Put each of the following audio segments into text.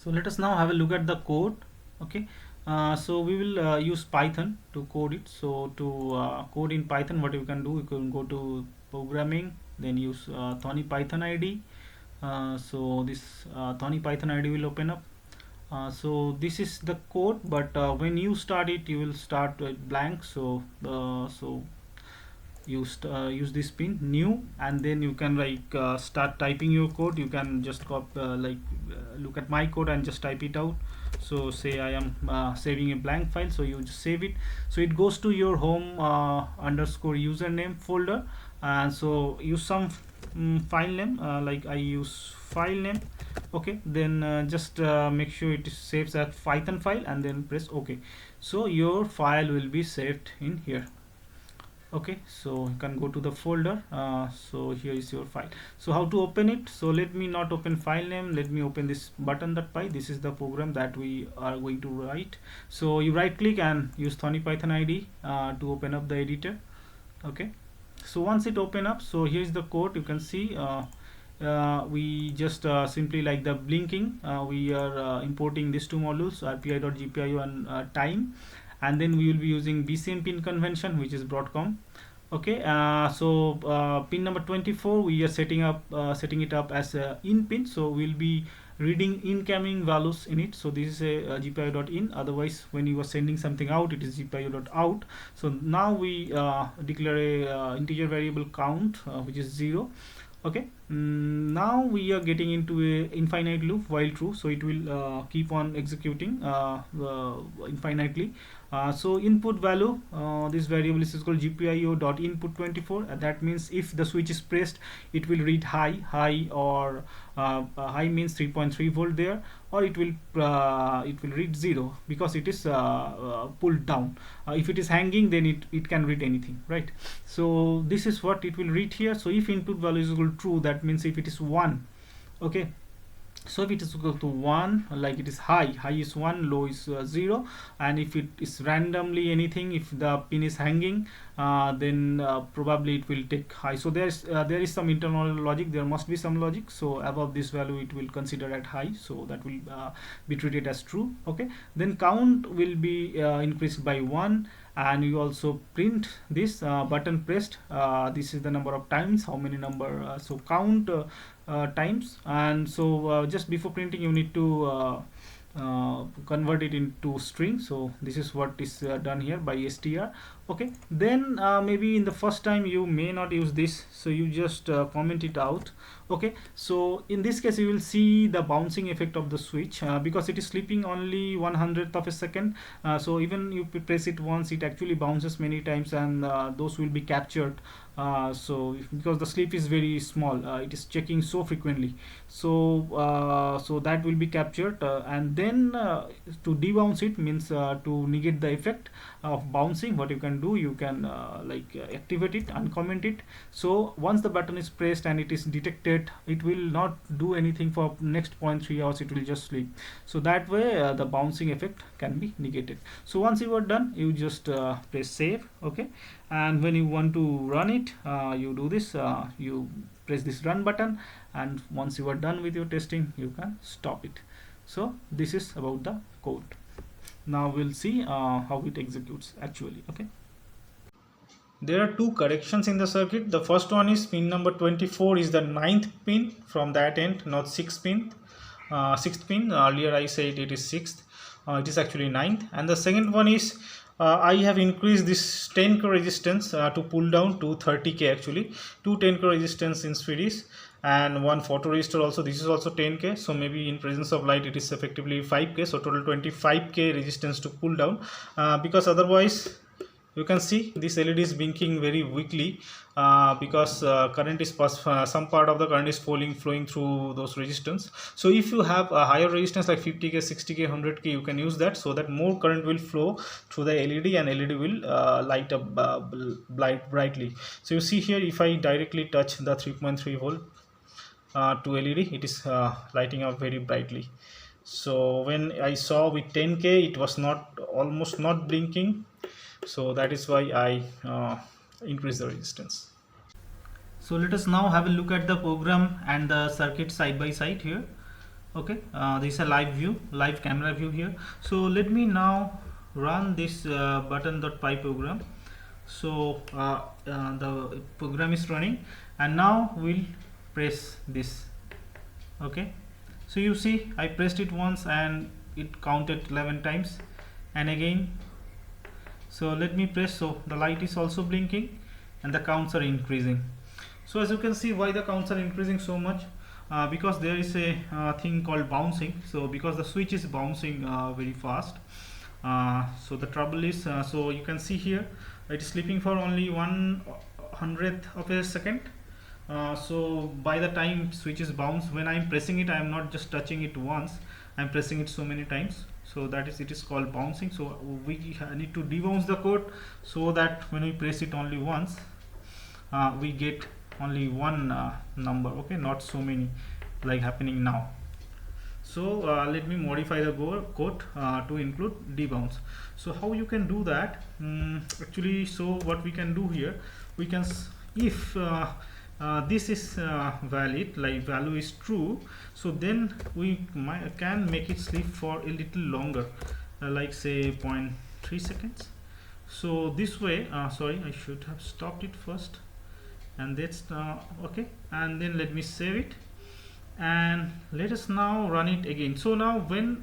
So let us now have a look at the code. Okay, so we will use Python to code it. So to code in Python, what you can do, you can go to programming, then use Thorny Python ID. So this Thorny Python ID will open up. So this is the code, but when you start it, you will start with blank. So use this pin new, and then you can start typing your code. You can just look at my code and just type it out. So say I am saving a blank file, so you just save it. So it goes to your home underscore username folder, and so use some file name, like I use file name. Okay, then just make sure it saves as Python file, and then press OK. So your file will be saved in here. Okay, so you can go to the folder. So here is your file. So how to open it? So let me not open file name, let me open this button.py. This is the program that we are going to write. So you right click and use Thorny Python ID to open up the editor. Okay, so once it open up, so here is the code. You can see we just simply like the blinking, we are importing these two modules, rpi.gpio and time, and then we will be using BCM pin convention, which is Broadcom. Okay, pin number 24 we are setting it up as a in pin, so we'll be reading incoming values in it. So this is a gpio.in, otherwise when you are sending something out, it is gpio.out. So now we declare a integer variable count, which is 0. Okay, now we are getting into a infinite loop while true, so it will keep on executing infinitely. So input value, this variable is called gpio.input24, and that means if the switch is pressed, it will read high, or high means 3.3 volt there, or it will read 0 because it is pulled down. If it is hanging, then it can read anything, right? So this is what it will read here. So if input value is equal to true, that means if it is 1, okay, so if it is equal to 1, like it is high is 1, low is 0, and if it is randomly anything, if the pin is hanging, then probably it will take high. So there is some internal logic, there must be some logic. So above this value it will consider at high, so that will be treated as true. Okay, then count will be increased by 1, and you also print this button pressed. This is the number of times, how many number, so count times. And so just before printing, you need to convert it into string. So this is what is done here by str. Okay, then maybe in the first time you may not use this, so you just comment it out. Okay, so in this case you will see the bouncing effect of the switch, because it is sleeping only 1/100th of a second. So even you press it once, it actually bounces many times, and those will be captured. So because the sleep is very small, it is checking so frequently, so that will be captured, and then to debounce it means to negate the effect of bouncing, what you can do, you can activate it, uncomment it. So once the button is pressed and it is detected, it will not do anything for next 0.3 hours, it will just sleep. So that way the bouncing effect can be negated. So once you are done, you just press save. Okay, and when you want to run it, you do this, you press this run button, and once you are done with your testing, you can stop it. So this is about the code. Now we'll see how it executes actually. Okay, there are two corrections in the circuit. The first one is pin number 24 is the 9th pin from that end, not 6th pin. 6th pin, earlier I said it is 6th, it is actually 9th. And the second one is I have increased this 10k resistance to pull down to 30k, actually 2 10k resistance in series, and one photoresistor also. This is also 10k, so maybe in presence of light it is effectively 5k, so total 25k resistance to pull down, because otherwise you can see this LED is blinking very weakly, because current is some part of the current is flowing through those resistance. So if you have a higher resistance like 50k, 60k, 100k, you can use that, so that more current will flow through the LED, and LED will light up brightly. So you see here, if I directly touch the 3.3 volt to LED, it is lighting up very brightly. So when I saw with 10k, it was almost not blinking, so that is why I increase the resistance. So let us now have a look at the program and the circuit side by side here. Okay, this is a live camera view here. So let me now run this button.py program. So the program is running, and now we'll press this. Okay, so you see I pressed it once and it counted 11 times, and again. So let me press, so the light is also blinking and the counts are increasing. So as you can see, why the counts are increasing so much, because there is a thing called bouncing. So because the switch is bouncing very fast, so the trouble is, so you can see here it is sleeping for only 1/100th of a second. So by the time switch is bounced, when I'm pressing it, I'm not just touching it once, I'm pressing it so many times. So that is, it is called bouncing. So we need to debounce the code, so that when we press it only once, we get only one number. Okay, not so many like happening now. So let me modify the code to include debounce. So how you can do that, actually, so what we can do here, we can if this is valid, like value is true, so then we can make it sleep for a little longer, like say 0.3 seconds. So this way, sorry, I should have stopped it first, and that's okay, and then let me save it, and let us now run it again. So now when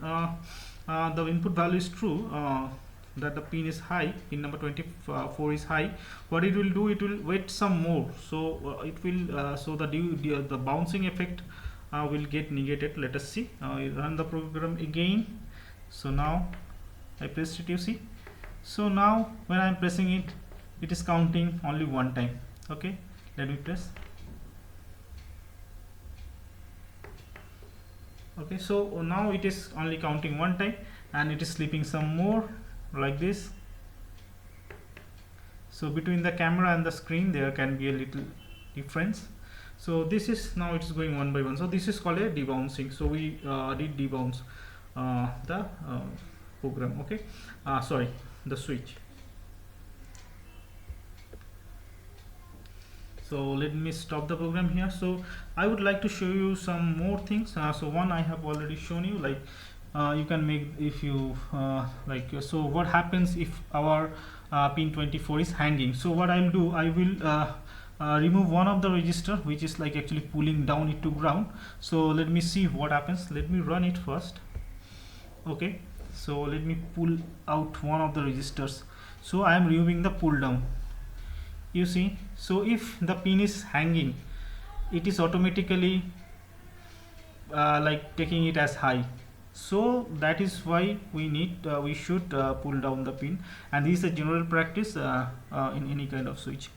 the input value is true, that the pin is high, pin number 24 is high, what it will do, it will wait some more. So it will so the bouncing effect will get negated. Let us see, I run the program again. So now I pressed it, you see. So now when I'm pressing it, it is counting only one time. Okay, let me press. Okay, so now it is only counting one time, and it is sleeping some more, like this. So between the camera and the screen there can be a little difference. So this is, now it's going one by one. So this is called a debouncing. So we did debounce the program. Okay, sorry, the switch. So let me stop the program here. So I would like to show you some more things. So one I have already shown you, like you can make, if you like, so what happens if our pin 24 is hanging. So what I'll do, I will remove one of the register, which is like actually pulling down it to ground. So let me see what happens. Let me run it first. Okay, so let me pull out one of the registers. So I am removing the pull down, you see. So if the pin is hanging, it is automatically like taking it as high. So that is why we need we should pull down the pin, and this is a general practice in any kind of switch.